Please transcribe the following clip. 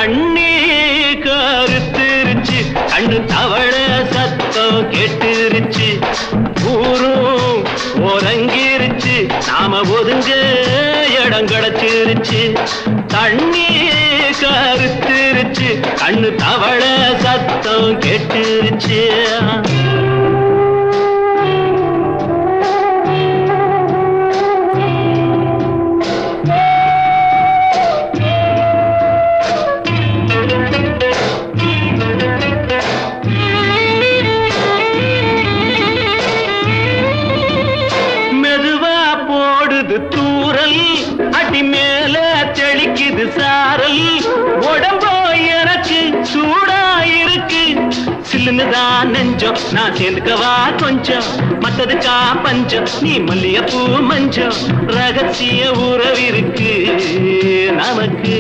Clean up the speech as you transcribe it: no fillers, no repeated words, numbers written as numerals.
தண்ணி கருத்துருச்சு கண்ணு தவள சத்தம் கேட்டுருச்சு ஊரும் உறங்கிருச்சு நாம ஒதுங்க இடம் கிடைச்சிருச்சு தண்ணி கருத்துருச்சு கண்ணு தவள சத்தம் கேட்டுருச்சு தூரல் அடி மேல தெளிக்குது சாரல் உடம்போ எனக்கு சூடாயிருக்கு சில்லுன்னுதான் நெஞ்சம் நான் சேர்ந்துக்கவா கொஞ்சம் மத்ததுக்கா பஞ்சம் நீ மல்லியப்பூ மஞ்சம் ரகசிய உறவிருக்கு நமக்கு